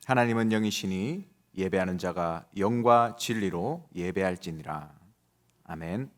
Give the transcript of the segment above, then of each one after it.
하나님은 영이시니 예배하는 자가 영과 진리로 예배할지니라. 아멘.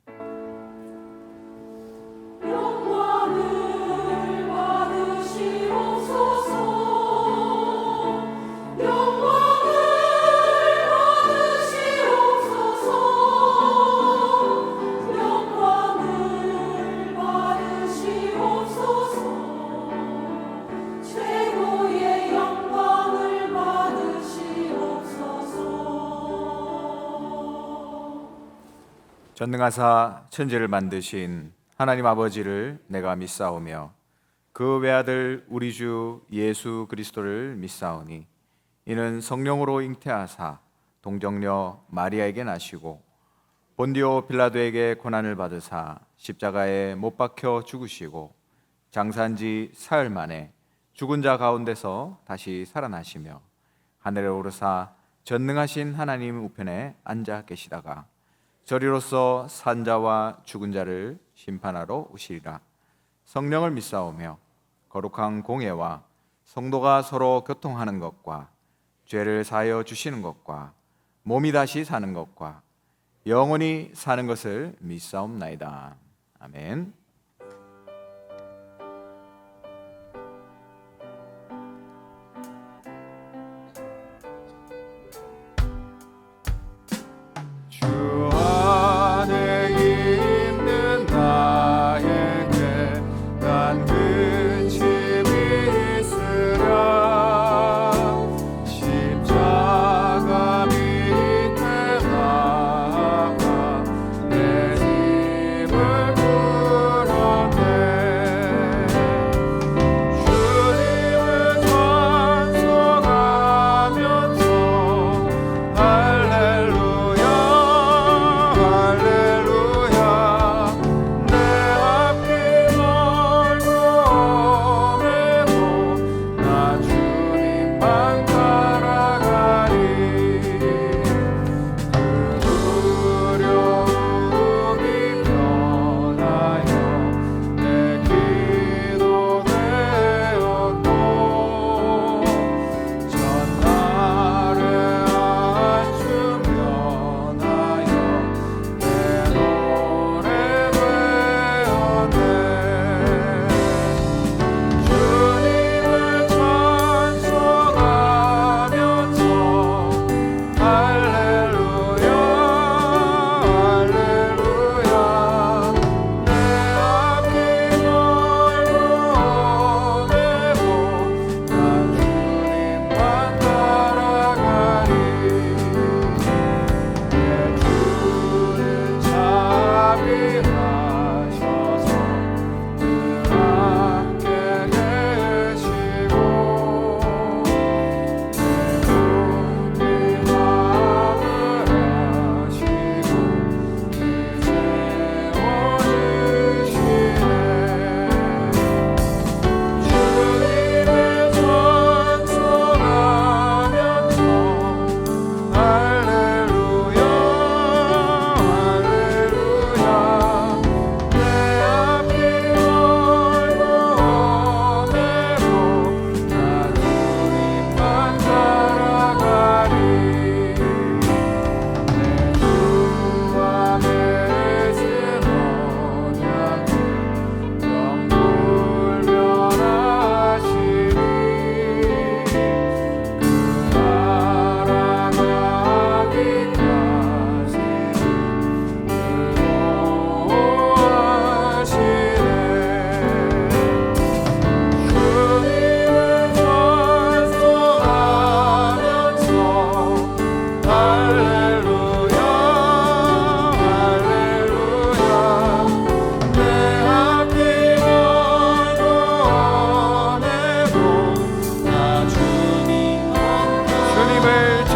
전능하사 천지를 만드신 하나님 아버지를 내가 믿사오며 그 외아들 우리 주 예수 그리스도를 믿사오니 이는 성령으로 잉태하사 동정녀 마리아에게 나시고 본디오 빌라도에게 고난을 받으사 십자가에 못 박혀 죽으시고 장사한 지 사흘 만에 죽은 자 가운데서 다시 살아나시며 하늘에 오르사 전능하신 하나님 우편에 앉아 계시다가 저리로서 산자와 죽은 자를 심판하러 오시리라. 성령을 믿사오며 거룩한 공예와 성도가 서로 교통하는 것과 죄를 사하여 주시는 것과 몸이 다시 사는 것과 영원히 사는 것을 믿사옵나이다. 아멘.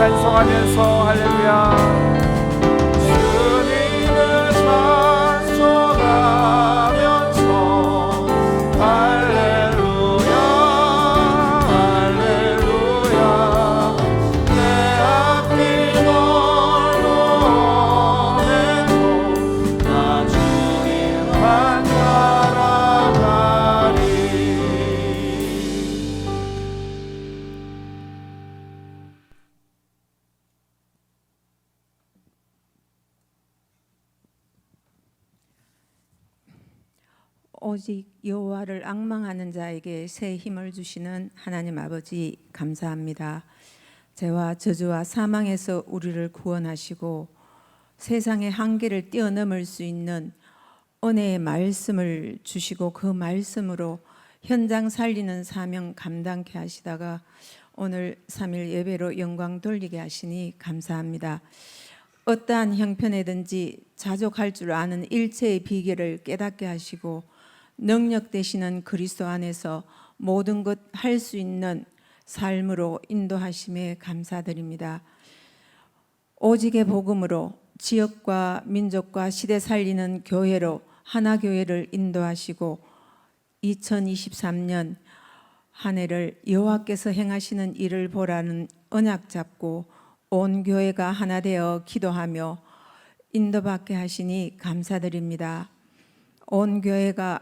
찬송하면서 할렐루야. 오직 여호와를 앙망하는 자에게 새 힘을 주시는 하나님 아버지 감사합니다. 죄와 저주와 사망에서 우리를 구원하시고 세상의 한계를 뛰어넘을 수 있는 은혜의 말씀을 주시고 그 말씀으로 현장 살리는 사명 감당케 하시다가 오늘 3일 예배로 영광 돌리게 하시니 감사합니다. 어떠한 형편에든지 자족할 줄 아는 일체의 비결을 깨닫게 하시고 능력 되시는 그리스도 안에서 모든 것 할 수 있는 삶으로 인도하심에 감사드립니다. 오직의 복음으로 지역과 민족과 시대 살리는 교회로 하나교회를 인도하시고 2023년 한 해를 여호와께서 행하시는 일을 보라는 언약 잡고 온 교회가 하나 되어 기도하며 인도받게 하시니 감사드립니다. 온 교회가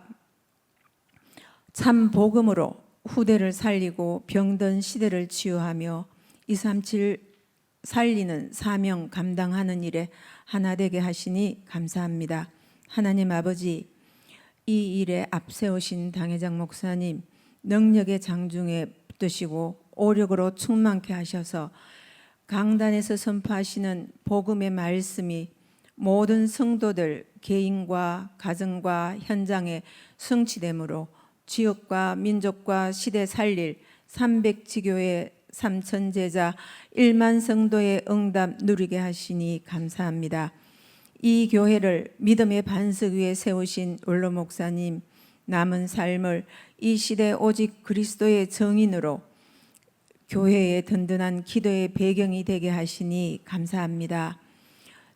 참 복음으로 후대를 살리고 병든 시대를 치유하며 237 살리는 사명 감당하는 일에 하나 되게 하시니 감사합니다. 하나님 아버지, 이 일에 앞세우신 당회장 목사님 능력의 장중에 붙드시고 오력으로 충만케 하셔서 강단에서 선포하시는 복음의 말씀이 모든 성도들 개인과 가정과 현장에 성취됨으로 지역과 민족과 시대 살릴 300지교회 3,000제자 1만 성도의 응답 누리게 하시니 감사합니다. 이 교회를 믿음의 반석 위에 세우신 원로 목사님 남은 삶을 이 시대 오직 그리스도의 정인으로 교회의 든든한 기도의 배경이 되게 하시니 감사합니다.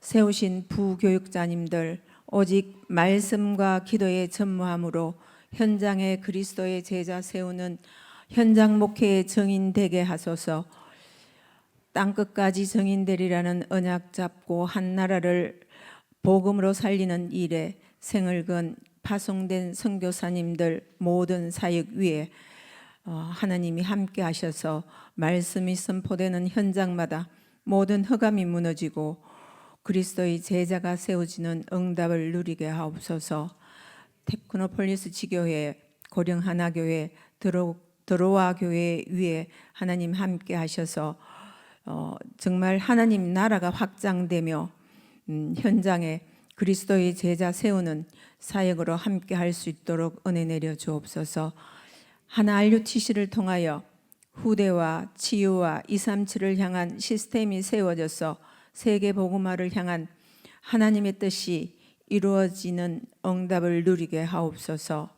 세우신 부교육자님들 오직 말씀과 기도의 전무함으로 현장에 그리스도의 제자 세우는 현장 목회의 정인 되게 하소서. 땅끝까지 정인 되리라는 언약 잡고 한 나라를 복음으로 살리는 일에 생을 건 파송된 선교사님들 모든 사역 위에 하나님이 함께 하셔서 말씀이 선포되는 현장마다 모든 흑암이 무너지고 그리스도의 제자가 세워지는 응답을 누리게 하옵소서. 테크노폴리스 지교회, 고령 하나교회, 드로아 교회 위에 하나님 함께 하셔서 정말 하나님 나라가 확장되며 현장에 그리스도의 제자 세우는 사역으로 함께 할 수 있도록 은혜 내려 주옵소서. 하나 RUTC를 통하여 후대와 치유와 237을 향한 시스템이 세워져서 세계 복음화를 향한 하나님의 뜻이 이루어지는 응답을 누리게 하옵소서.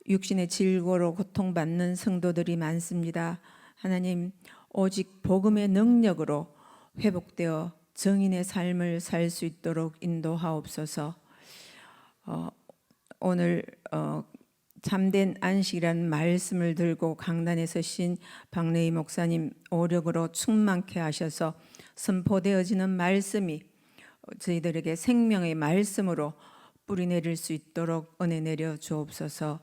육신의 질고로 고통받는 성도들이 많습니다. 하나님 오직 복음의 능력으로 회복되어 정인의 삶을 살 수 있도록 인도하옵소서. 오늘 참된 안식이라는 말씀을 들고 강단에 서신 박래희 목사님 오력으로 충만케 하셔서 선포되어지는 말씀이 저희들에게 생명의 말씀으로 뿌리내릴 수 있도록 은혜 내려 주옵소서.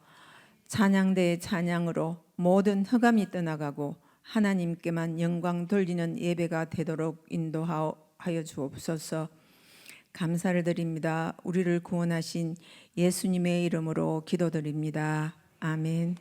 찬양대의 찬양으로 모든 흑암이 떠나가고 하나님께만 영광 돌리는 예배가 되도록 인도하여 주옵소서. 감사를 드립니다. 우리를 구원하신 예수님의 이름으로 기도드립니다. 아멘.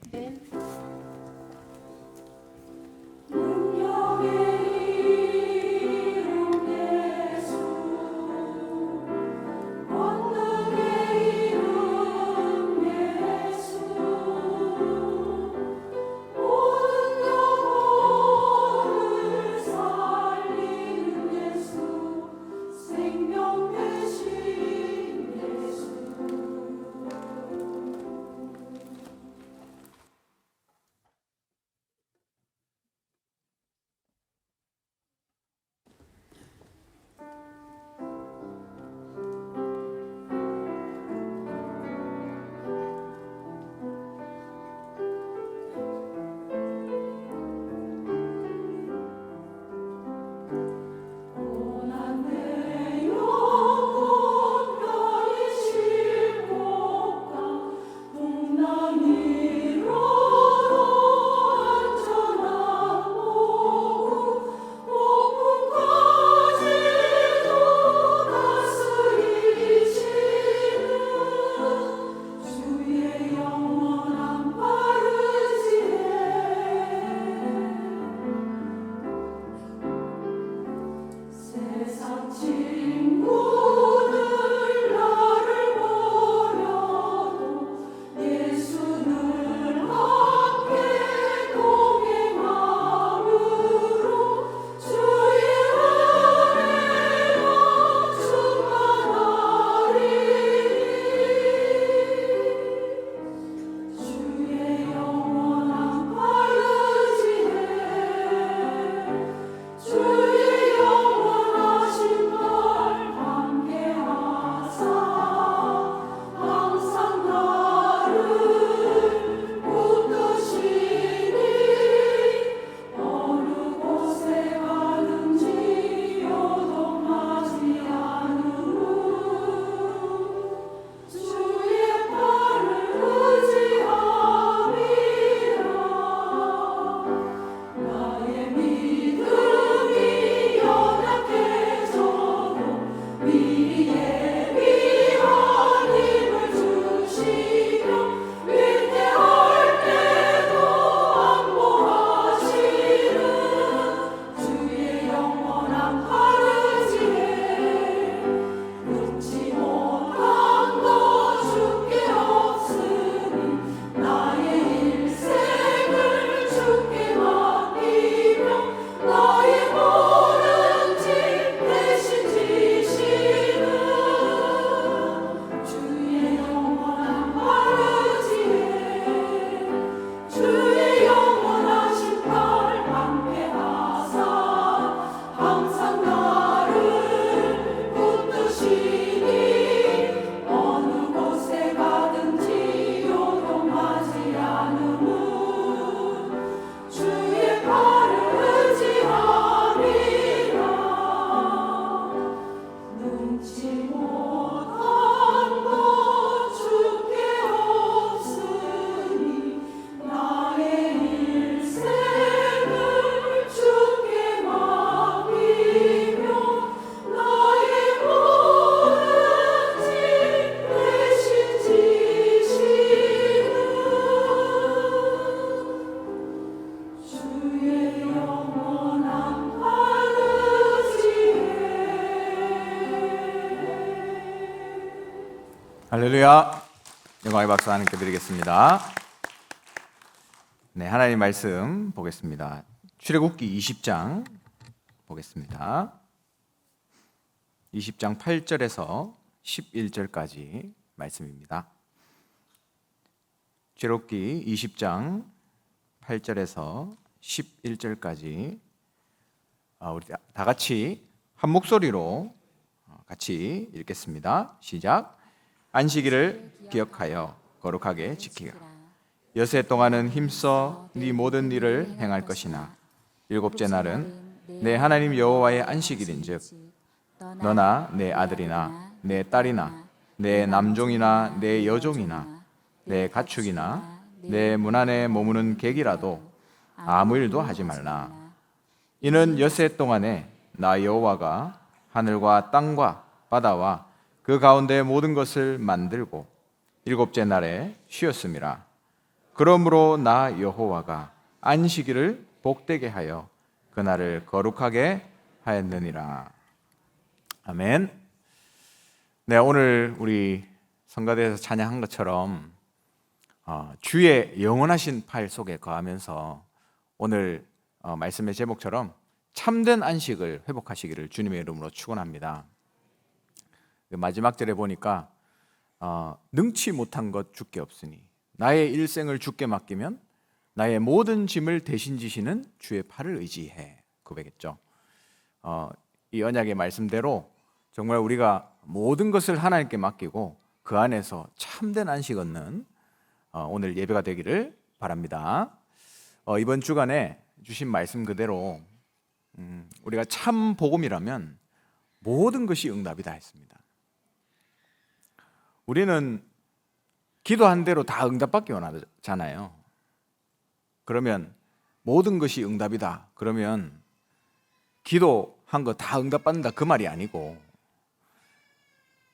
할렐루야. 영광의 박수 하나님께 드리겠습니다. 네, 하나님 말씀 보겠습니다. 출애굽기 20장 보겠습니다. 20장 8절에서 11절까지 말씀입니다. 출애굽기 20장 8절에서 11절까지 우리 다 같이 한 목소리로 같이 읽겠습니다. 시작. 안식일을 기억하여 거룩하게 지키라. 여세 동안은 힘써 네 모든 일을 행할 것이나 일곱째 날은 내 하나님 여호와의 안식일인즉 너나 내 아들이나 내 딸이나 내 남종이나 내 여종이나 내 가축이나 내 문 안에 머무는 객이라도 아무 일도 하지 말라. 이는 여세 동안에 나 여호와가 하늘과 땅과 바다와 그 가운데 모든 것을 만들고 일곱째 날에 쉬었음이라. 그러므로 나 여호와가 안식일을 복되게 하여 그날을 거룩하게 하였느니라. 아멘. 네, 오늘 우리 성가대에서 찬양한 것처럼 주의 영원하신 팔 속에 거하면서 오늘 말씀의 제목처럼 참된 안식을 회복하시기를 주님의 이름으로 축원합니다. 마지막 절에 보니까 능치 못한 것 주께 없으니 나의 일생을 주께 맡기면 나의 모든 짐을 대신 지시는 주의 팔을 의지해 고백했죠. 이 언약의 말씀대로 정말 우리가 모든 것을 하나님께 맡기고 그 안에서 참된 안식 얻는 오늘 예배가 되기를 바랍니다. 이번 주간에 주신 말씀 그대로 우리가 참 복음이라면 모든 것이 응답이다 했습니다. 우리는 기도한 대로 다 응답받기 원하잖아요. 그러면 모든 것이 응답이다. 그러면 기도한 거 다 응답받는다 그 말이 아니고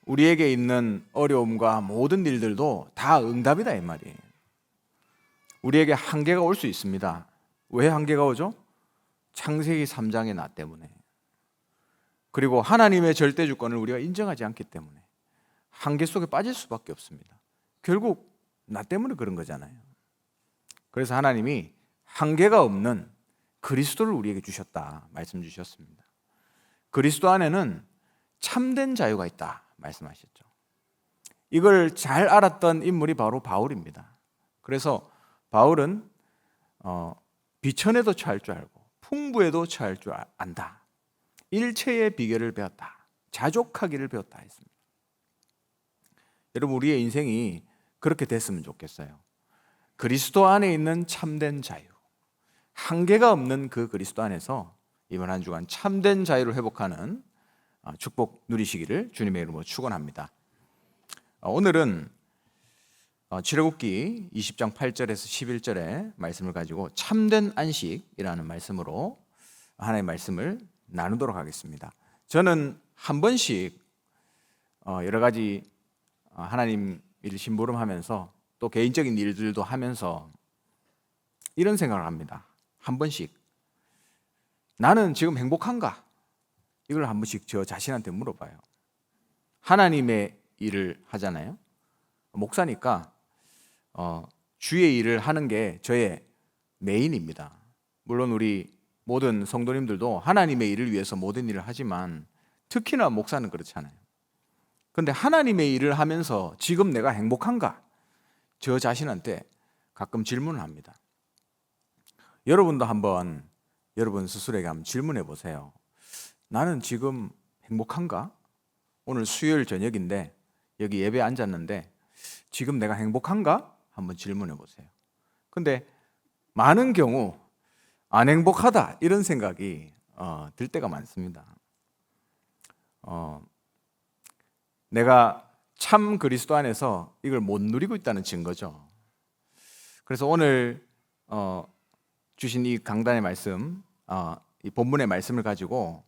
우리에게 있는 어려움과 모든 일들도 다 응답이다 이 말이에요. 우리에게 한계가 올 수 있습니다. 왜 한계가 오죠? 창세기 3장의 나 때문에. 그리고 하나님의 절대 주권을 우리가 인정하지 않기 때문에 한계 속에 빠질 수밖에 없습니다. 결국 나 때문에 그런 거잖아요. 그래서 하나님이 한계가 없는 그리스도를 우리에게 주셨다 말씀 주셨습니다. 그리스도 안에는 참된 자유가 있다 말씀하셨죠. 이걸 잘 알았던 인물이 바로 바울입니다. 그래서 바울은 비천에도 처할 줄 알고 풍부에도 처할 줄 안다. 일체의 비결을 배웠다. 자족하기를 배웠다 했습니다. 여러분 우리의 인생이 그렇게 됐으면 좋겠어요. 그리스도 안에 있는 참된 자유, 한계가 없는 그 그리스도 안에서 이번 한 주간 참된 자유를 회복하는 축복 누리시기를 주님의 이름으로 축원합니다. 오늘은 출애굽기 20장 8절에서 11절의 말씀을 가지고 참된 안식이라는 말씀으로 하나님의 말씀을 나누도록 하겠습니다. 저는 한 번씩 여러 가지 하나님 일 심부름하면서 또 개인적인 일들도 하면서 이런 생각을 합니다. 한 번씩 나는 지금 행복한가? 이걸 한 번씩 저 자신한테 물어봐요. 하나님의 일을 하잖아요. 목사니까 주의 일을 하는 게 저의 메인입니다. 물론 우리 모든 성도님들도 하나님의 일을 위해서 모든 일을 하지만 특히나 목사는 그렇잖아요. 그런데 하나님의 일을 하면서 지금 내가 행복한가? 저 자신한테 가끔 질문을 합니다. 여러분도 한번 여러분 스스로에게 한번 질문해 보세요. 나는 지금 행복한가? 오늘 수요일 저녁인데 여기 예배에 앉았는데 지금 내가 행복한가? 한번 질문해 보세요. 근데 많은 경우 안 행복하다 이런 생각이 들 때가 많습니다. 내가 참 그리스도 안에서 이걸 못 누리고 있다는 증거죠. 그래서 오늘 주신 이 강단의 말씀, 이 본문의 말씀을 가지고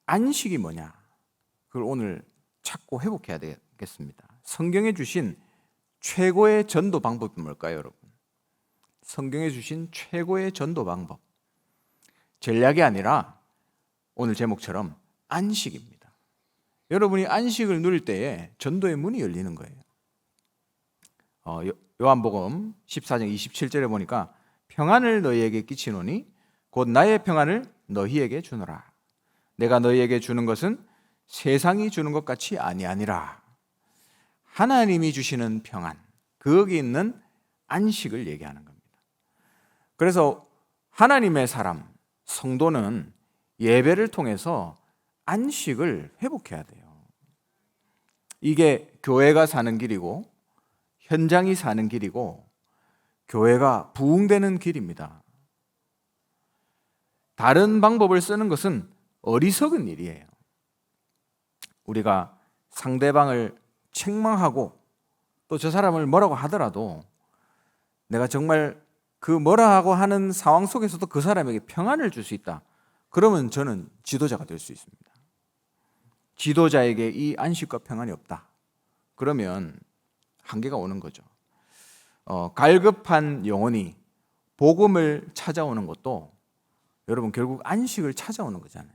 안식이 뭐냐 그걸 오늘 찾고 회복해야 되겠습니다. 성경에 주신 최고의 전도 방법이 뭘까요, 여러분? 성경에 주신 최고의 전도 방법, 전략이 아니라 오늘 제목처럼 안식입니다. 여러분이 안식을 누릴 때에 전도의 문이 열리는 거예요. 요한복음 14장 27절에 보니까 평안을 너희에게 끼치노니 곧 나의 평안을 너희에게 주노라. 내가 너희에게 주는 것은 세상이 주는 것 같이 아니하니라. 하나님이 주시는 평안, 거기 있는 안식을 얘기하는 겁니다. 그래서 하나님의 사람, 성도는 예배를 통해서 안식을 회복해야 돼요. 이게 교회가 사는 길이고 현장이 사는 길이고 교회가 부흥되는 길입니다. 다른 방법을 쓰는 것은 어리석은 일이에요. 우리가 상대방을 책망하고 또 저 사람을 뭐라고 하더라도 내가 정말 그 뭐라 하고 하는 상황 속에서도 그 사람에게 평안을 줄 수 있다. 그러면 저는 지도자가 될 수 있습니다. 지도자에게 이 안식과 평안이 없다. 그러면 한계가 오는 거죠. 갈급한 영혼이 복음을 찾아오는 것도 여러분 결국 안식을 찾아오는 거잖아요.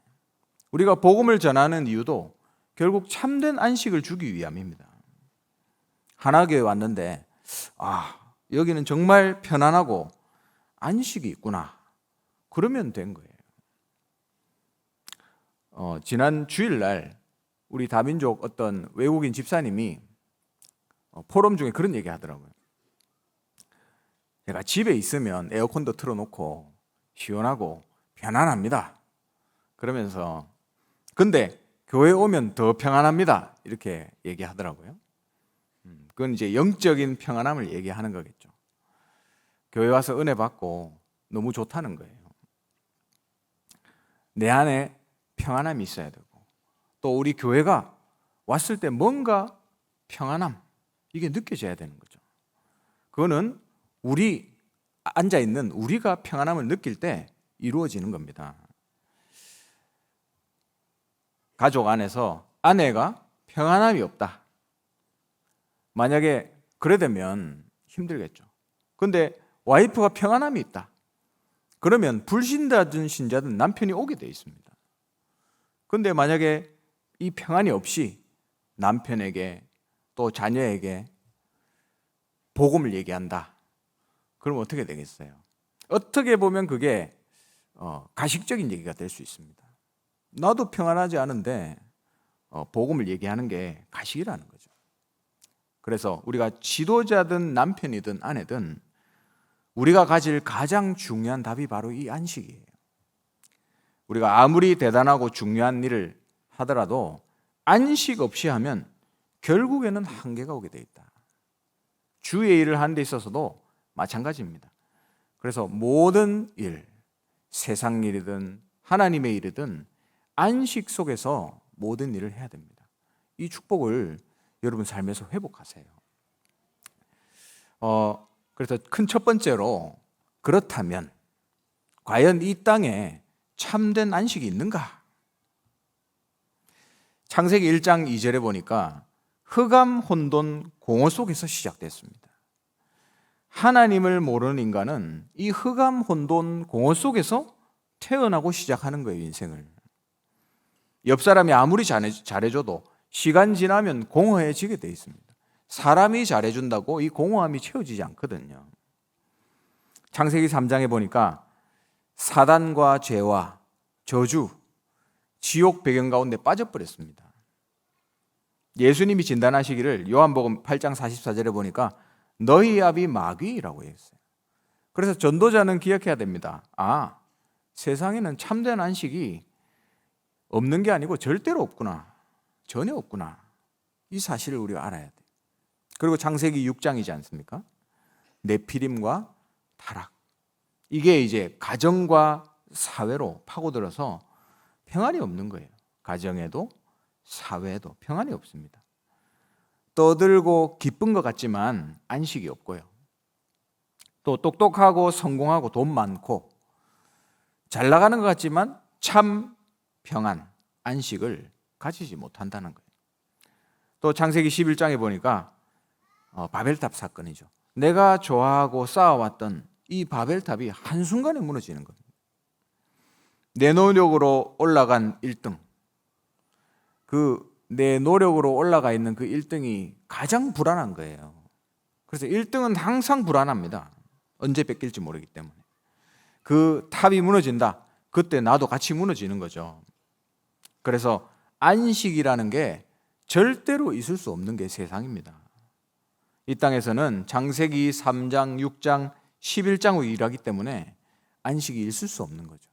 우리가 복음을 전하는 이유도 결국 참된 안식을 주기 위함입니다. 하나교회 왔는데 여기는 정말 편안하고 안식이 있구나. 그러면 된 거예요. 지난 주일날 우리 다민족 어떤 외국인 집사님이 포럼 중에 그런 얘기 하더라고요. 제가 집에 있으면 에어컨도 틀어놓고 시원하고 편안합니다. 그러면서 근데 교회 오면 더 평안합니다. 이렇게 얘기하더라고요. 그건 이제 영적인 평안함을 얘기하는 거겠죠. 교회 와서 은혜 받고 너무 좋다는 거예요. 내 안에 평안함이 있어야 되고 또 우리 교회가 왔을 때 뭔가 평안함 이게 느껴져야 되는 거죠. 그거는 우리 앉아있는 우리가 평안함을 느낄 때 이루어지는 겁니다. 가족 안에서 아내가 평안함이 없다. 만약에 그래 되면 힘들겠죠. 근데 와이프가 평안함이 있다. 그러면 불신자든 신자든 남편이 오게 돼 있습니다. 근데 만약에 이 평안이 없이 남편에게 또 자녀에게 복음을 얘기한다. 그럼 어떻게 되겠어요? 어떻게 보면 그게 가식적인 얘기가 될 수 있습니다. 나도 평안하지 않은데 복음을 얘기하는 게 가식이라는 거죠. 그래서 우리가 지도자든 남편이든 아내든 우리가 가질 가장 중요한 답이 바로 이 안식이에요. 우리가 아무리 대단하고 중요한 일을 하더라도 안식 없이 하면 결국에는 한계가 오게 돼 있다. 주의 일을 하는 데 있어서도 마찬가지입니다. 그래서 모든 일, 세상 일이든 하나님의 일이든 안식 속에서 모든 일을 해야 됩니다. 이 축복을 여러분 삶에서 회복하세요. 그래서 큰 첫 번째로 그렇다면 과연 이 땅에 참된 안식이 있는가? 창세기 1장 2절에 보니까 흑암, 혼돈, 공허 속에서 시작됐습니다. 하나님을 모르는 인간은 이 흑암, 혼돈, 공허 속에서 태어나고 시작하는 거예요, 인생을. 옆 사람이 아무리 잘해줘도 시간 지나면 공허해지게 돼 있습니다. 사람이 잘해준다고 이 공허함이 채워지지 않거든요. 창세기 3장에 보니까 사단과 죄와 저주, 지옥 배경 가운데 빠져버렸습니다. 예수님이 진단하시기를 요한복음 8장 44절에 보니까 너희 아비 마귀라고 했어요. 그래서 전도자는 기억해야 됩니다. 세상에는 참된 안식이 없는 게 아니고 절대로 없구나. 전혀 없구나. 이 사실을 우리가 알아야 돼요. 그리고 창세기 6장이지 않습니까? 네피림과 타락. 이게 이제 가정과 사회로 파고들어서 평안이 없는 거예요. 가정에도 사회에도 평안이 없습니다. 떠들고 기쁜 것 같지만 안식이 없고요. 또 똑똑하고 성공하고 돈 많고 잘 나가는 것 같지만 참 평안, 안식을 가지지 못한다는 거예요. 또 창세기 11장에 보니까 바벨탑 사건이죠. 내가 좋아하고 쌓아왔던 이 바벨탑이 한순간에 무너지는 겁니다. 내 노력으로 올라간 1등, 내 노력으로 올라가 있는 그 1등이 가장 불안한 거예요. 그래서 1등은 항상 불안합니다. 언제 뺏길지 모르기 때문에. 그 탑이 무너진다. 그때 나도 같이 무너지는 거죠. 그래서 안식이라는 게 절대로 있을 수 없는 게 세상입니다. 이 땅에서는 창세기 3장, 6장, 11장으로 일하기 때문에 안식이 있을 수 없는 거죠.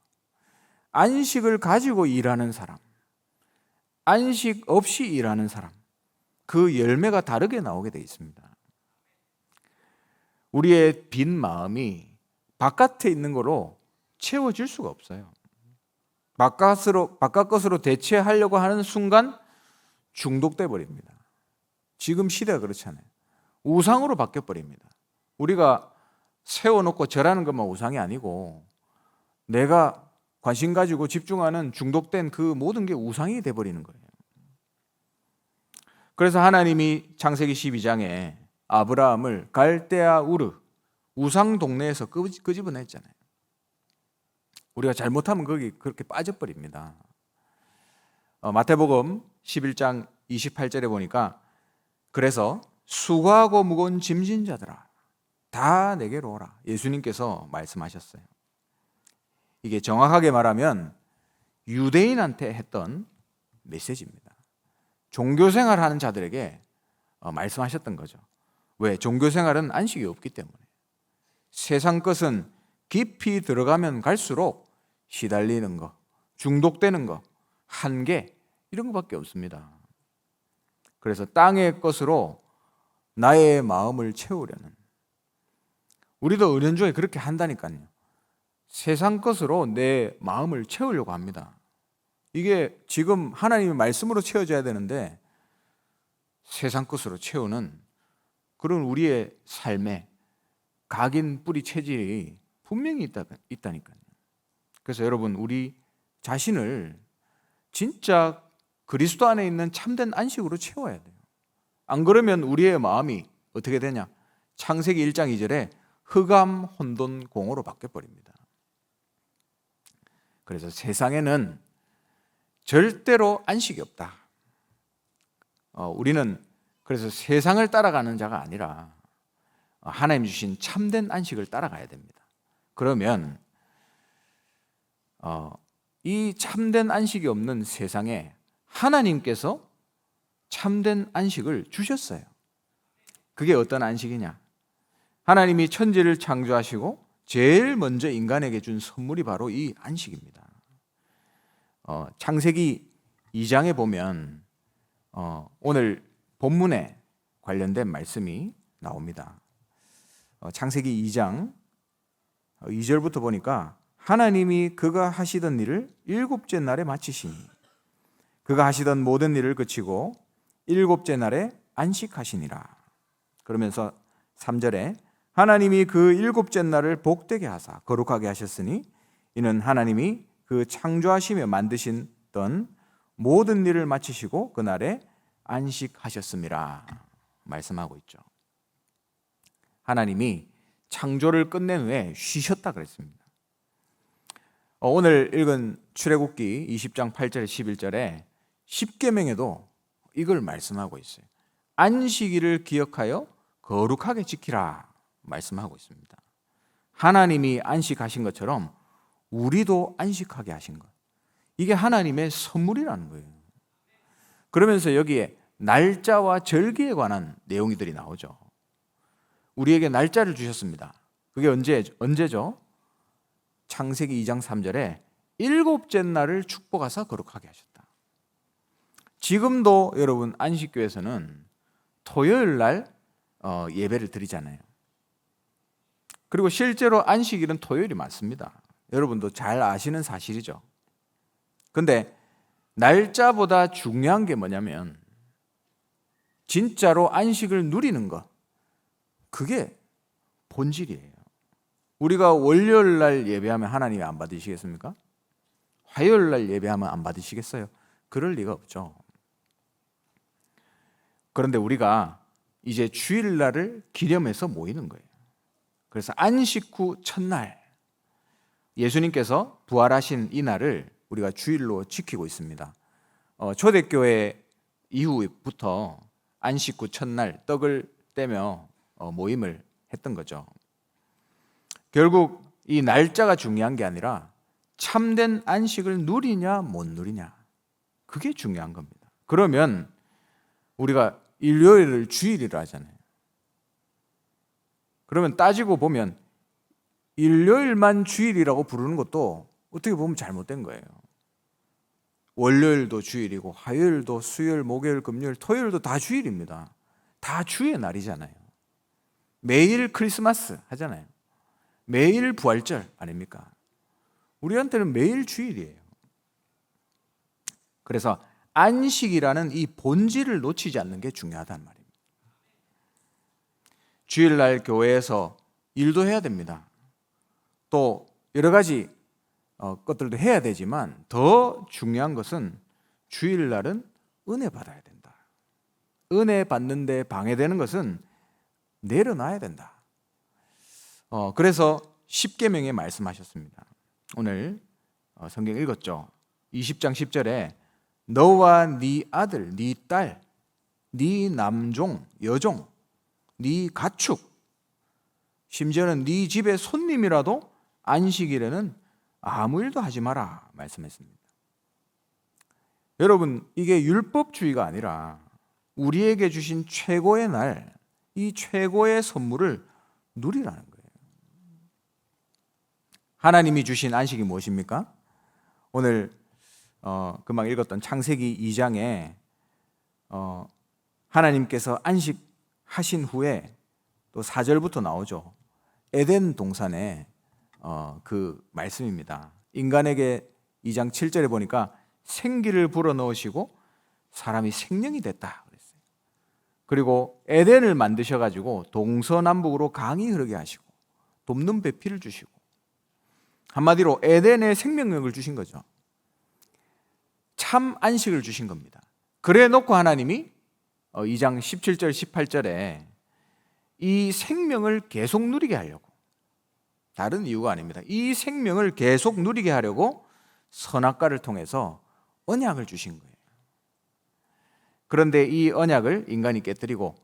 안식을 가지고 일하는 사람, 안식 없이 일하는 사람, 그 열매가 다르게 나오게 되어 있습니다. 우리의 빈 마음이 바깥에 있는 거로 채워질 수가 없어요. 바깥 것으로 대체하려고 하는 순간 중독돼 버립니다. 지금 시대가 그렇잖아요. 우상으로 바뀌어 버립니다. 우리가 세워놓고 절하는 것만 우상이 아니고 내가 관심 가지고 집중하는 중독된 그 모든 게 우상이 돼 버리는 거예요. 그래서 하나님이 창세기 12장에 아브라함을 갈대아 우르 우상 동네에서 끄집어냈잖아요. 우리가 잘못하면 거기 그렇게 빠져버립니다. 마태복음 11장 28절에 보니까 그래서 수고하고 무거운 짐진 자들아 다 내게로 오라. 예수님께서 말씀하셨어요. 이게 정확하게 말하면 유대인한테 했던 메시지입니다. 종교생활 하는 자들에게 말씀하셨던 거죠. 왜? 종교생활은 안식이 없기 때문에. 세상 것은 깊이 들어가면 갈수록 시달리는 거, 중독되는 거, 한계 이런 것밖에 없습니다. 그래서 땅의 것으로 나의 마음을 채우려는, 우리도 은연중에 그렇게 한다니까요. 세상 것으로 내 마음을 채우려고 합니다. 이게 지금 하나님의 말씀으로 채워져야 되는데 세상 것으로 채우는 그런 우리의 삶에 각인 뿌리 체질이 분명히 있다니까요. 그래서 여러분, 우리 자신을 진짜 그리스도 안에 있는 참된 안식으로 채워야 돼요. 안 그러면 우리의 마음이 어떻게 되냐? 창세기 1장 2절에 흑암 혼돈 공허로 바뀌어버립니다. 그래서 세상에는 절대로 안식이 없다. 우리는 그래서 세상을 따라가는 자가 아니라 하나님 주신 참된 안식을 따라가야 됩니다. 그러면 이 참된 안식이 없는 세상에 하나님께서 참된 안식을 주셨어요. 그게 어떤 안식이냐? 하나님이 천지를 창조하시고 제일 먼저 인간에게 준 선물이 바로 이 안식입니다. 창세기 2장에 보면 오늘 본문에 관련된 말씀이 나옵니다. 창세기 2장 2절부터 보니까 하나님이 그가 하시던 일을 일곱째 날에 마치시니 그가 하시던 모든 일을 그치고 일곱째 날에 안식하시니라. 그러면서 3절에 하나님이 그 일곱째 날을 복되게 하사 거룩하게 하셨으니 이는 하나님이 그 창조하시며 만드시던 모든 일을 마치시고 그날에 안식하셨음이라 말씀하고 있죠. 하나님이 창조를 끝낸 후에 쉬셨다 그랬습니다. 오늘 읽은 출애굽기 20장 8절 11절에 십계명에도 이걸 말씀하고 있어요. 안식일을 기억하여 거룩하게 지키라 말씀하고 있습니다. 하나님이 안식하신 것처럼 우리도 안식하게 하신 것, 이게 하나님의 선물이라는 거예요. 그러면서 여기에 날짜와 절기에 관한 내용들이 나오죠. 우리에게 날짜를 주셨습니다. 그게 언제죠? 창세기 2장 3절에 일곱째 날을 축복하사 거룩하게 하셨다. 지금도 여러분 안식교에서는 토요일 날 예배를 드리잖아요. 그리고 실제로 안식일은 토요일이 맞습니다. 여러분도 잘 아시는 사실이죠. 근데 날짜보다 중요한 게 뭐냐면 진짜로 안식을 누리는 것, 그게 본질이에요. 우리가 월요일 날 예배하면 하나님이 안 받으시겠습니까? 화요일 날 예배하면 안 받으시겠어요? 그럴 리가 없죠. 그런데 우리가 이제 주일날을 기념해서 모이는 거예요. 그래서 안식 후 첫날, 예수님께서 부활하신 이 날을 우리가 주일로 지키고 있습니다. 초대교회 이후부터 안식 후 첫날 떡을 떼며 모임을 했던 거죠. 결국 이 날짜가 중요한 게 아니라 참된 안식을 누리냐 못 누리냐, 그게 중요한 겁니다. 그러면 우리가 일요일을 주일이라 하잖아요. 그러면 따지고 보면 일요일만 주일이라고 부르는 것도 어떻게 보면 잘못된 거예요. 월요일도 주일이고 화요일도 수요일, 목요일, 금요일, 토요일도 다 주일입니다. 다 주의 날이잖아요. 매일 크리스마스 하잖아요. 매일 부활절 아닙니까? 우리한테는 매일 주일이에요. 그래서 안식이라는 이 본질을 놓치지 않는 게 중요하단 말입니다. 주일날 교회에서 일도 해야 됩니다. 또 여러 가지 것들도 해야 되지만 더 중요한 것은 주일날은 은혜 받아야 된다. 은혜 받는데 방해되는 것은 내려놔야 된다. 그래서 십계명에 말씀하셨습니다. 오늘 성경 읽었죠. 20장 10절에 너와 네 아들, 네 딸, 네 남종, 여종, 네 가축, 심지어는 네 집의 손님이라도 안식일에는 아무 일도 하지 마라 말씀했습니다. 여러분, 이게 율법주의가 아니라 우리에게 주신 최고의 날, 이 최고의 선물을 누리라는 거예요. 하나님이 주신 안식이 무엇입니까? 오늘 금방 읽었던 창세기 2장에 하나님께서 안식하신 후에 또 4절부터 나오죠. 에덴 동산에 그 말씀입니다. 인간에게 2장 7절에 보니까 생기를 불어넣으시고 사람이 생명이 됐다 그랬어요. 그리고 에덴을 만드셔가지고 동서남북으로 강이 흐르게 하시고 돕는 배필을 주시고, 한마디로 에덴에 생명력을 주신 거죠. 참 안식을 주신 겁니다. 그래 놓고 하나님이 2장 17절 18절에 이 생명을 계속 누리게 하려고, 다른 이유가 아닙니다. 이 생명을 계속 누리게 하려고 선악과를 통해서 언약을 주신 거예요. 그런데 이 언약을 인간이 깨뜨리고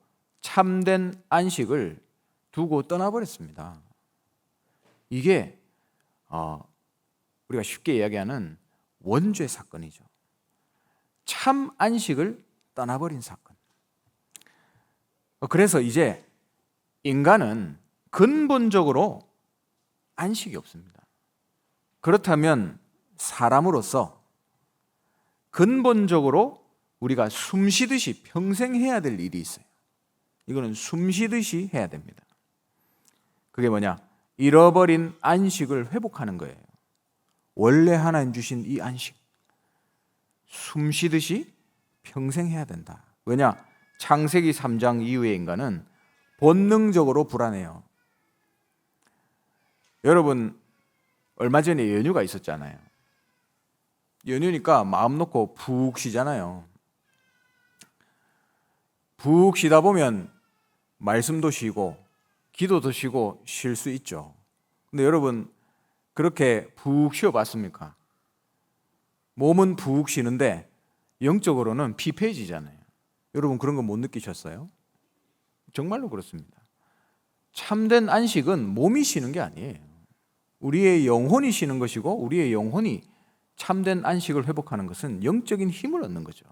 참된 안식을 두고 떠나버렸습니다. 이게 우리가 쉽게 이야기하는 원죄 사건이죠. 참 안식을 떠나버린 사건. 그래서 이제 인간은 근본적으로 안식이 없습니다. 그렇다면 사람으로서 근본적으로 우리가 숨쉬듯이 평생 해야 될 일이 있어요. 이거는 숨쉬듯이 해야 됩니다. 그게 뭐냐? 잃어버린 안식을 회복하는 거예요. 원래 하나님 주신 이 안식, 숨쉬듯이 평생 해야 된다. 왜냐? 창세기 3장 이후의 인간은 본능적으로 불안해요. 여러분, 얼마 전에 연휴가 있었잖아요. 연휴니까 마음 놓고 푹 쉬잖아요. 푹 쉬다 보면 말씀도 쉬고 기도도 쉬고 쉴 수 있죠. 근데 여러분, 그렇게 푹 쉬어봤습니까? 몸은 푹 쉬는데 영적으로는 피폐해지잖아요. 여러분, 그런 거 못 느끼셨어요? 정말로 그렇습니다. 참된 안식은 몸이 쉬는 게 아니에요. 우리의 영혼이 쉬는 것이고, 우리의 영혼이 참된 안식을 회복하는 것은 영적인 힘을 얻는 거죠.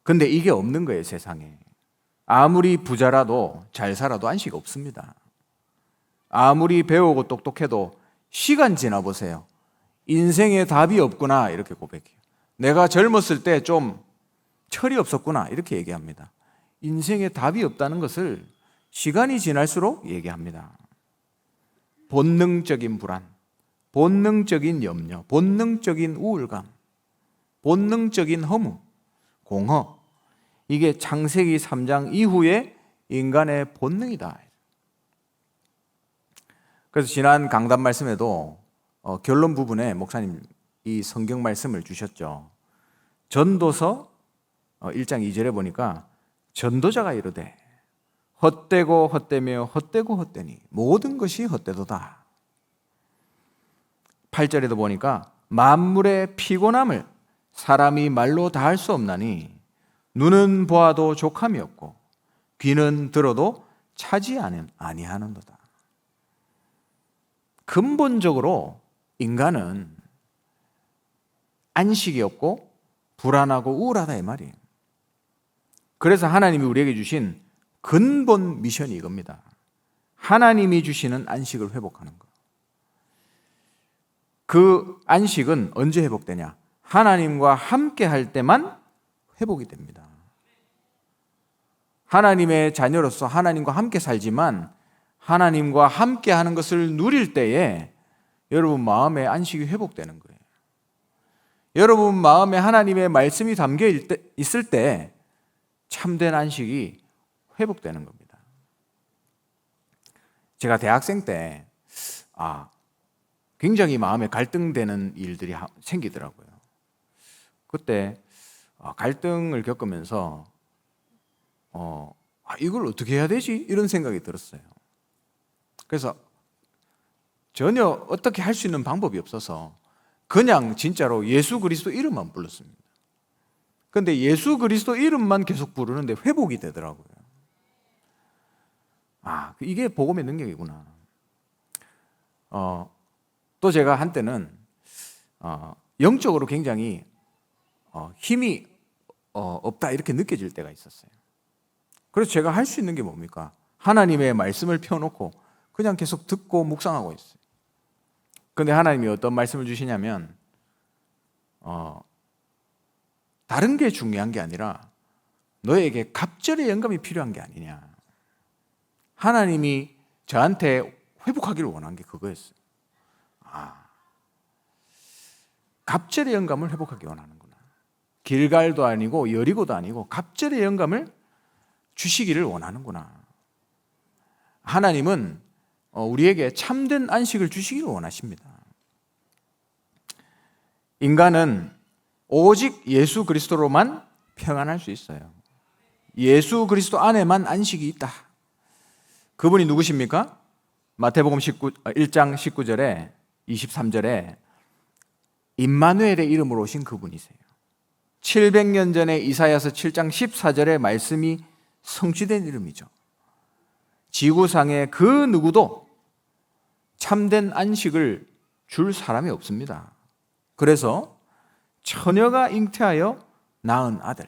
근데 이게 없는 거예요, 세상에. 아무리 부자라도 잘 살아도 안식 없습니다. 아무리 배우고 똑똑해도 시간 지나 보세요. 인생에 답이 없구나 이렇게 고백해요. 내가 젊었을 때 좀 철이 없었구나 이렇게 얘기합니다. 인생에 답이 없다는 것을 시간이 지날수록 얘기합니다. 본능적인 불안, 본능적인 염려, 본능적인 우울감, 본능적인 허무, 공허, 이게 창세기 3장 이후의 인간의 본능이다. 그래서 지난 강단 말씀에도 결론 부분에 목사님 이 성경 말씀을 주셨죠. 전도서 1장 2절에 보니까 전도자가 이르되 헛되고 헛되며 헛되고 헛되니 모든 것이 헛되도다. 8절에도 보니까 만물의 피곤함을 사람이 말로 다할 수 없나니 눈은 보아도 족함이 없고 귀는 들어도 차지 아니하는도다. 근본적으로 인간은 안식이 없고 불안하고 우울하다 이 말이에요. 그래서 하나님이 우리에게 주신 근본 미션이 이겁니다. 하나님이 주시는 안식을 회복하는 것. 그 안식은 언제 회복되냐? 하나님과 함께 할 때만 회복이 됩니다. 하나님의 자녀로서 하나님과 함께 살지만 하나님과 함께 하는 것을 누릴 때에 여러분 마음의 안식이 회복되는 거예요. 여러분 마음에 하나님의 말씀이 담겨 있을 때 참된 안식이 회복되는 겁니다. 제가 대학생 때 굉장히 마음에 갈등되는 일들이 생기더라고요. 그때 갈등을 겪으면서 이걸 어떻게 해야 되지? 이런 생각이 들었어요. 그래서 전혀 어떻게 할 수 있는 방법이 없어서 그냥 진짜로 예수 그리스도 이름만 불렀습니다. 그런데 예수 그리스도 이름만 계속 부르는데 회복이 되더라고요. 이게 복음의 능력이구나. 또 제가 한때는 영적으로 굉장히 힘이 없다 이렇게 느껴질 때가 있었어요. 그래서 제가 할 수 있는 게 뭡니까? 하나님의 말씀을 펴놓고 그냥 계속 듣고 묵상하고 있어요. 그런데 하나님이 어떤 말씀을 주시냐면 다른 게 중요한 게 아니라 너에게 갑절의 영감이 필요한 게 아니냐. 하나님이 저한테 회복하기를 원한 게 그거였어요. 갑절의 영감을 회복하기 원하는구나. 길갈도 아니고 여리고도 아니고 갑절의 영감을 주시기를 원하는구나. 하나님은 우리에게 참된 안식을 주시기를 원하십니다. 인간은 오직 예수 그리스도로만 평안할 수 있어요. 예수 그리스도 안에만 안식이 있다. 그분이 누구십니까? 마태복음 1장 19절에 23절에 임마누엘의 이름으로 오신 그분이세요. 700년 전에 이사야서 7장 14절의 말씀이 성취된 이름이죠. 지구상에 그 누구도 참된 안식을 줄 사람이 없습니다. 그래서 처녀가 잉태하여 낳은 아들,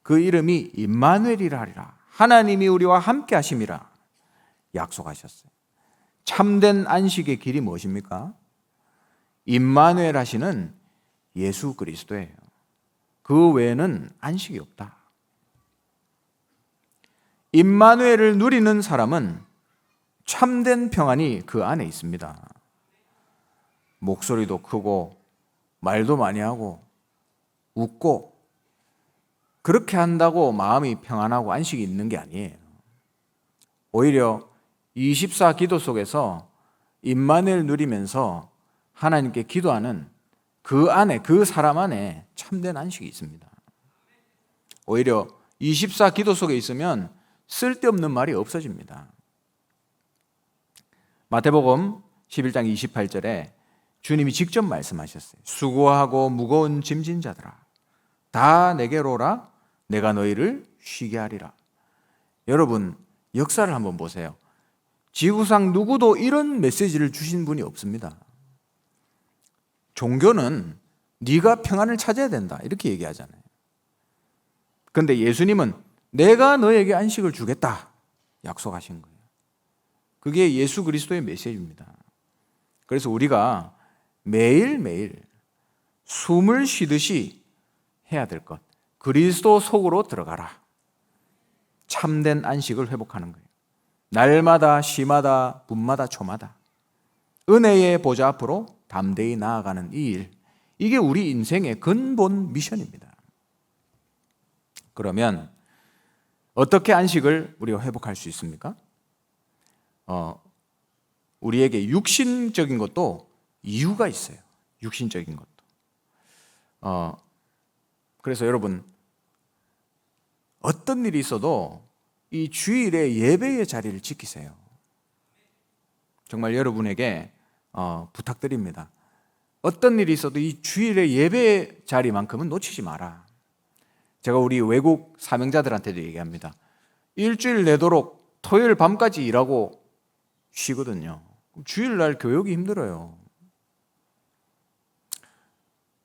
그 이름이 임마누엘이라 하리라. 하나님이 우리와 함께 하심이라 약속하셨어요. 참된 안식의 길이 무엇입니까? 임마누엘 하시는 예수 그리스도예요. 그 외에는 안식이 없다. 임마누엘을 누리는 사람은 참된 평안이 그 안에 있습니다. 목소리도 크고 말도 많이 하고 웃고 그렇게 한다고 마음이 평안하고 안식이 있는 게 아니에요. 오히려 24 기도 속에서 임마누엘 누리면서 하나님께 기도하는 그 안에, 그 사람 안에 참된 안식이 있습니다. 오히려 24 기도 속에 있으면 쓸데없는 말이 없어집니다. 마태복음 11장 28절에 주님이 직접 말씀하셨어요. 수고하고 무거운 짐진 자들아 다 내게로 오라 내가 너희를 쉬게 하리라. 여러분 역사를 한번 보세요. 지구상 누구도 이런 메시지를 주신 분이 없습니다. 종교는 네가 평안을 찾아야 된다 이렇게 얘기하잖아요. 그런데 예수님은 내가 너에게 안식을 주겠다 약속하신 거예요. 그게 예수 그리스도의 메시지입니다. 그래서 우리가 매일매일 숨을 쉬듯이 해야 될 것, 그리스도 속으로 들어가라. 참된 안식을 회복하는 거예요. 날마다 시마다 분마다 초마다 은혜의 보좌 앞으로 담대히 나아가는 이 일, 이게 우리 인생의 근본 미션입니다. 그러면 어떻게 안식을 우리가 회복할 수 있습니까? 우리에게 육신적인 것도 이유가 있어요. 육신적인 것도. 그래서 여러분 어떤 일이 있어도 이 주일에 예배의 자리를 지키세요. 정말 여러분에게 부탁드립니다. 어떤 일이 있어도 이 주일에 예배 자리만큼은 놓치지 마라. 제가 우리 외국 사명자들한테도 얘기합니다. 일주일 내도록 토요일 밤까지 일하고 쉬거든요. 주일날 교육이 힘들어요.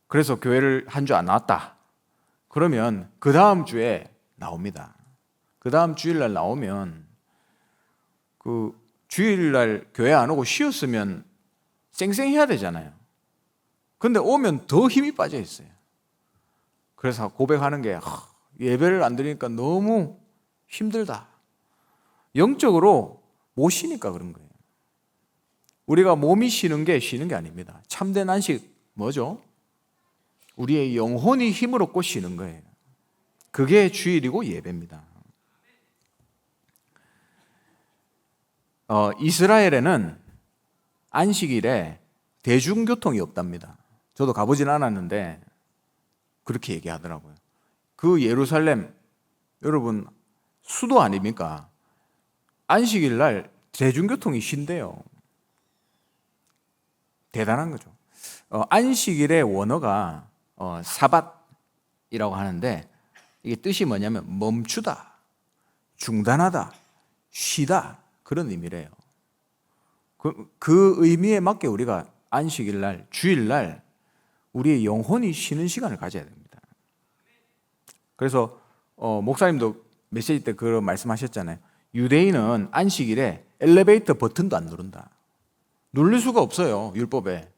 그래서 교회를 한 주 안 나왔다. 그러면 그 다음 주에 나옵니다. 그 다음 주일날 나오면 그 주일날 교회 안 오고 쉬었으면 쌩쌩해야 되잖아요. 근데 오면 더 힘이 빠져 있어요. 그래서 고백하는 게 예배를 안 드리니까 너무 힘들다. 영적으로 못 쉬니까 그런 거예요. 우리가 몸이 쉬는 게 아닙니다. 참된 안식 뭐죠? 우리의 영혼이 힘을 얻고 쉬는 거예요. 그게 주일이고 예배입니다. 이스라엘에는 안식일에 대중교통이 없답니다. 저도 가보진 않았는데 그렇게 얘기하더라고요. 그 예루살렘, 여러분 수도 아닙니까? 안식일 날 대중교통이 쉰대요. 대단한 거죠. 안식일의 원어가 사밧이라고 하는데 이게 뜻이 뭐냐면 멈추다, 중단하다, 쉬다 그런 의미래요. 그 의미에 맞게 우리가 안식일 날, 주일 날 우리의 영혼이 쉬는 시간을 가져야 됩니다. 그래서 목사님도 메시지 때 그런 말씀하셨잖아요. 유대인은 안식일에 엘리베이터 버튼도 안 누른다. 누를 수가 없어요, 율법에.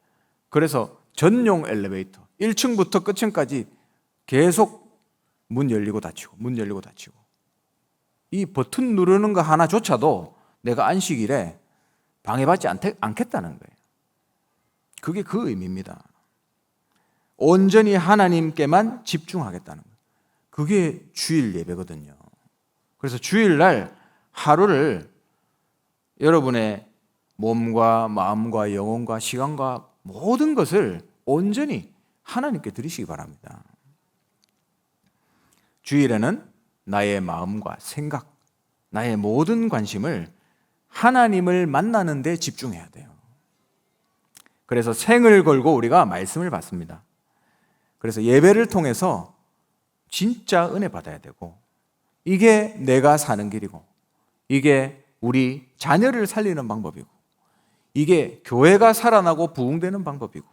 그래서 전용 엘리베이터 1층부터 끝층까지 계속 문 열리고 닫히고 문 열리고 닫히고, 이 버튼 누르는 거 하나조차도 내가 안식일에 방해받지 않겠다는 거예요. 그게 그 의미입니다. 온전히 하나님께만 집중하겠다는 거예요. 그게 주일 예배거든요. 그래서 주일날 하루를 여러분의 몸과 마음과 영혼과 시간과 모든 것을 온전히 하나님께 드리시기 바랍니다. 주일에는 나의 마음과 생각, 나의 모든 관심을 하나님을 만나는 데 집중해야 돼요. 그래서 생을 걸고 우리가 말씀을 받습니다. 그래서 예배를 통해서 진짜 은혜 받아야 되고, 이게 내가 사는 길이고, 이게 우리 자녀를 살리는 방법이고, 이게 교회가 살아나고 부흥되는 방법이고,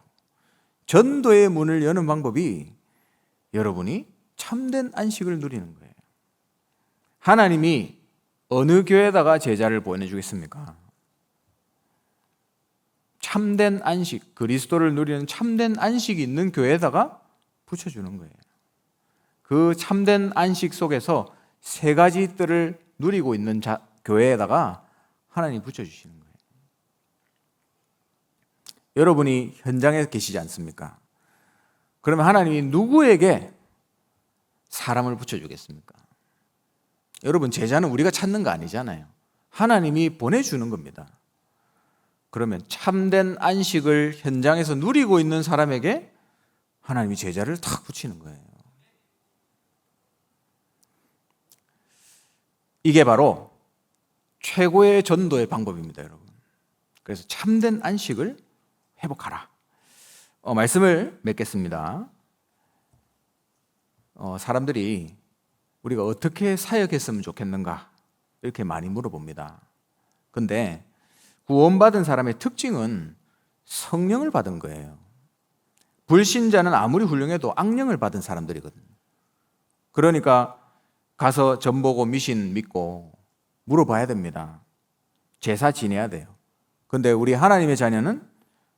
전도의 문을 여는 방법이 여러분이 참된 안식을 누리는 거예요. 하나님이 어느 교회에다가 제자를 보내주겠습니까? 참된 안식, 그리스도를 누리는 참된 안식이 있는 교회에다가 붙여주는 거예요. 그 참된 안식 속에서 세 가지 뜰을 누리고 있는 교회에다가 하나님이 붙여주시는 거예요. 여러분이 현장에 계시지 않습니까? 그러면 하나님이 누구에게 사람을 붙여주겠습니까? 여러분, 제자는 우리가 찾는 거 아니잖아요. 하나님이 보내주는 겁니다. 그러면 참된 안식을 현장에서 누리고 있는 사람에게 하나님이 제자를 탁 붙이는 거예요. 이게 바로 최고의 전도의 방법입니다, 여러분. 그래서 참된 안식을 회복하라. 말씀을 맺겠습니다. 사람들이 우리가 어떻게 사역했으면 좋겠는가 이렇게 많이 물어봅니다. 근데 구원받은 사람의 특징은 성령을 받은 거예요. 불신자는 아무리 훌륭해도 악령을 받은 사람들이거든요. 그러니까 가서 전 보고 미신 믿고 물어봐야 됩니다. 제사 지내야 돼요. 근데 우리 하나님의 자녀는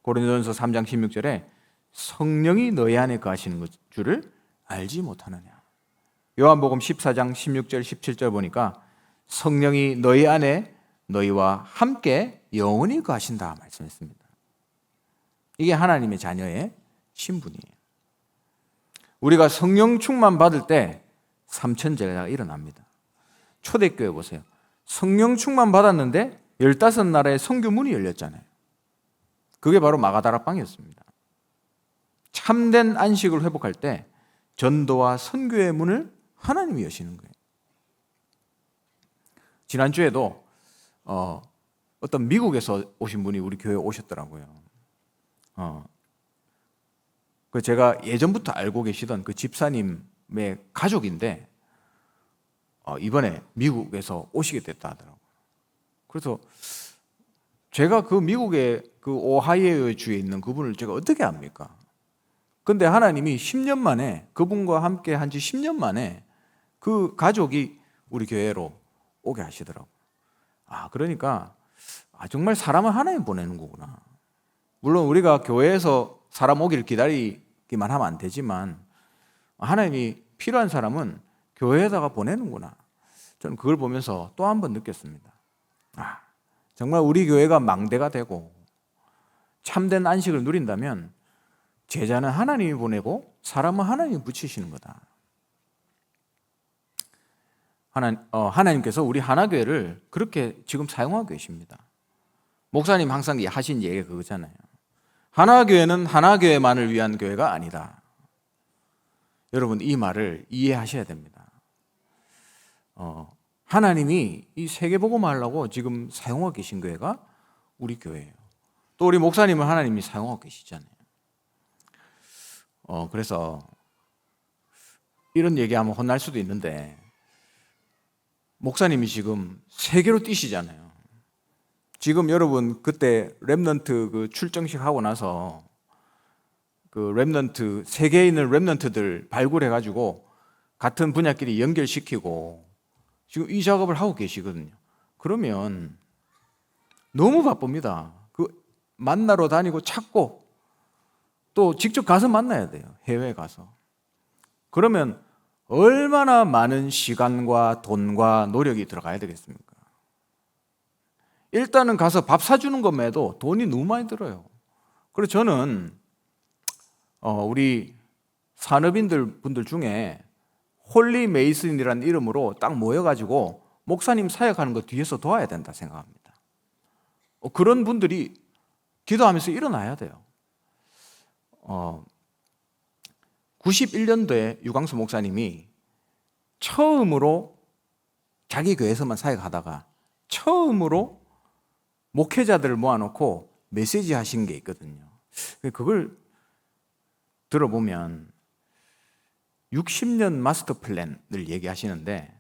고린도전서 3장 16절에 성령이 너희 안에 거하시는 줄을 알지 못하느냐. 요한복음 14장 16절 17절 보니까 성령이 너희 안에 너희와 함께 영원히 거하신다 말씀했습니다. 이게 하나님의 자녀의 신분이에요. 우리가 성령 충만 받을 때 삼천제가 일어납니다. 초대교회 보세요. 성령 충만 받았는데 15나라의 선교 문이 열렸잖아요. 그게 바로 마가다락방이었습니다. 참된 안식을 회복할 때 전도와 선교의 문을 하나님이 여시는 거예요. 지난주에도 어떤 미국에서 오신 분이 우리 교회에 오셨더라고요. 그 제가 예전부터 알고 계시던 그 집사님의 가족인데 이번에 미국에서 오시게 됐다 하더라고요. 그래서 제가 그 미국의 그 오하이오 주에 있는 그분을 제가 어떻게 압니까? 근데 하나님이 10년 만에 그분과 함께 한 지 10년 만에 그 가족이 우리 교회로 오게 하시더라고요. 그러니까 정말 사람은 하나님 보내는 거구나. 물론 우리가 교회에서 사람 오기를 기다리기만 하면 안 되지만 하나님이 필요한 사람은 교회에다가 보내는구나. 저는 그걸 보면서 또 한 번 느꼈습니다. 정말 우리 교회가 망대가 되고 참된 안식을 누린다면 제자는 하나님이 보내고 사람은 하나님이 붙이시는 거다. 하나님께서 우리 하나교회를 그렇게 지금 사용하고 계십니다. 목사님 항상 하신 얘기가 그거잖아요. 하나교회는 하나교회만을 위한 교회가 아니다. 여러분 이 말을 이해하셔야 됩니다. 하나님이 이 세계복음을 하려고 지금 사용하고 계신 교회가 우리 교회예요. 또 우리 목사님을 하나님이 사용하고 계시잖아요. 그래서 이런 얘기하면 혼날 수도 있는데 목사님이 지금 세계로 뛰시잖아요. 지금 여러분 그때 렘넌트 그 출정식 하고 나서 그 렘넌트 세계에 있는 렘넌트들 발굴해 가지고 같은 분야끼리 연결시키고 지금 이 작업을 하고 계시거든요. 그러면 너무 바쁩니다. 그 만나러 다니고 찾고 또 직접 가서 만나야 돼요. 해외에 가서. 그러면 얼마나 많은 시간과 돈과 노력이 들어가야 되겠습니까? 일단은 가서 밥 사주는 것만 해도 돈이 너무 많이 들어요. 그래서 저는 우리 산업인들 분들 중에 홀리 메이슨이라는 이름으로 딱 모여가지고 목사님 사역하는 거 뒤에서 도와야 된다 생각합니다. 그런 분들이 기도하면서 일어나야 돼요. 91년도에 유광수 목사님이 처음으로 자기 교회에서만 사역하다가 처음으로 목회자들을 모아놓고 메시지 하신 게 있거든요. 그걸 들어보면 60년 마스터 플랜을 얘기하시는데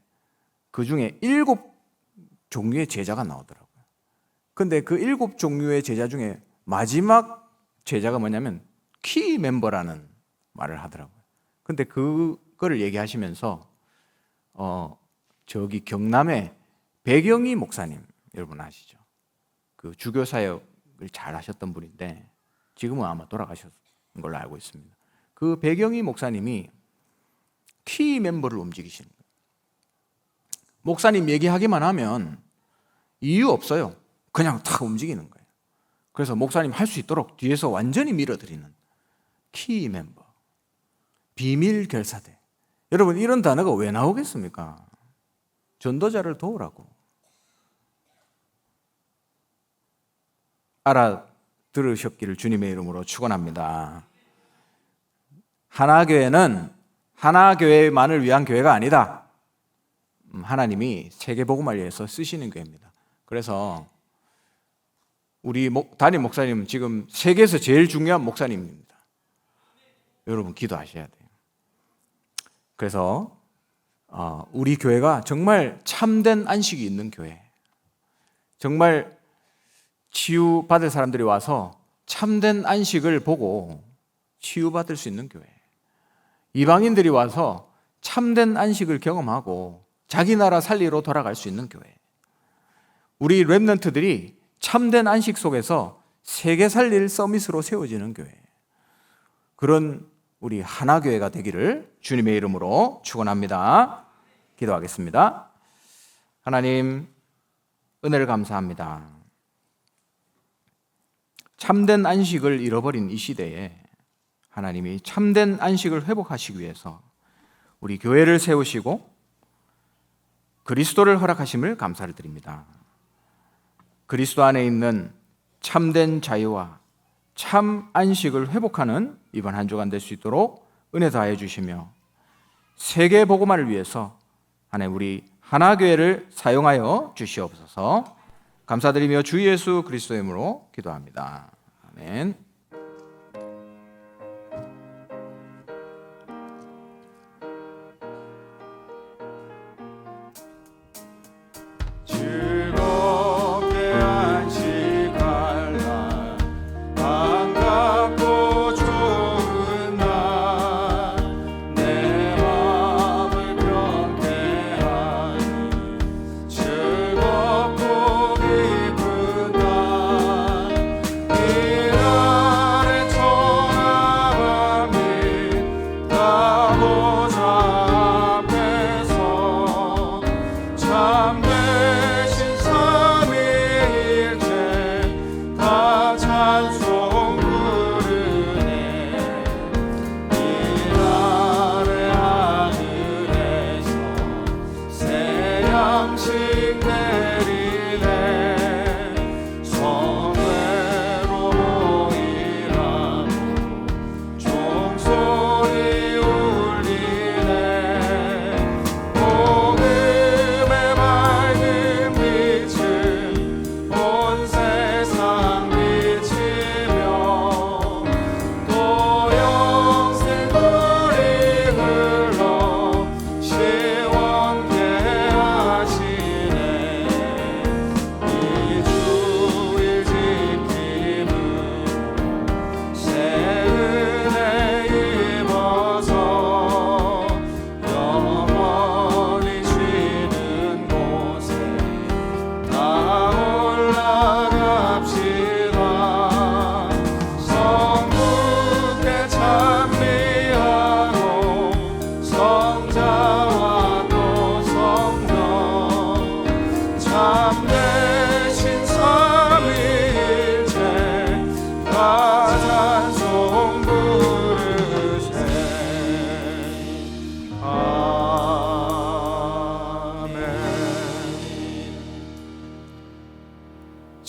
그 중에 7종류의 제자가 나오더라고요. 근데 그 7종류의 제자 중에 마지막 제자가 뭐냐면 키 멤버라는 말을 하더라고요. 근데 그거를 얘기하시면서 저기 경남의 배경희 목사님 여러분 아시죠? 그 주교 사역을 잘 하셨던 분인데 지금은 아마 돌아가셨던 걸로 알고 있습니다. 그 배경희 목사님이 키 멤버를 움직이시는 거예요. 목사님 얘기하기만 하면 이유 없어요. 그냥 탁 움직이는 거예요. 그래서 목사님 할 수 있도록 뒤에서 완전히 밀어드리는 키 멤버, 비밀 결사대. 여러분 이런 단어가 왜 나오겠습니까? 전도자를 도우라고. 알아들으셨기를 주님의 이름으로 축원합니다. 하나교회는 하나교회만을 위한 교회가 아니다. 하나님이 세계복음을 위해서 쓰시는 교회입니다. 그래서 우리 담임 목사님은 지금 세계에서 제일 중요한 목사님입니다. 여러분 기도하셔야 돼요. 그래서 우리 교회가 정말 참된 안식이 있는 교회, 정말 치유받을 사람들이 와서 참된 안식을 보고 치유받을 수 있는 교회, 이방인들이 와서 참된 안식을 경험하고 자기 나라 살리러 돌아갈 수 있는 교회, 우리 렘넌트들이 참된 안식 속에서 세계 살릴 서밋으로 세워지는 교회, 그런 우리 하나교회가 되기를 주님의 이름으로 축원합니다. 기도하겠습니다. 하나님 은혜를 감사합니다. 참된 안식을 잃어버린 이 시대에 하나님이 참된 안식을 회복하시기 위해서 우리 교회를 세우시고 그리스도를 허락하심을 감사를 드립니다. 그리스도 안에 있는 참된 자유와 참 안식을 회복하는 이번 한 주간 될 수 있도록 은혜 다해 주시며 세계 복음화를 위해서 하나님 우리 하나교회를 사용하여 주시옵소서. 감사드리며 주 예수 그리스도의 이름으로 기도합니다. 아멘.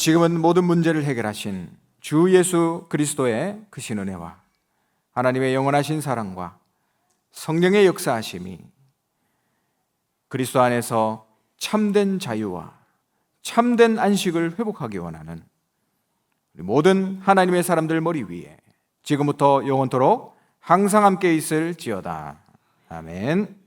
지금은 모든 문제를 해결하신 주 예수 그리스도의 크신 은혜와 하나님의 영원하신 사랑과 성령의 역사하심이 그리스도 안에서 참된 자유와 참된 안식을 회복하기 원하는 모든 하나님의 사람들 머리 위에 지금부터 영원토록 항상 함께 있을지어다. 아멘.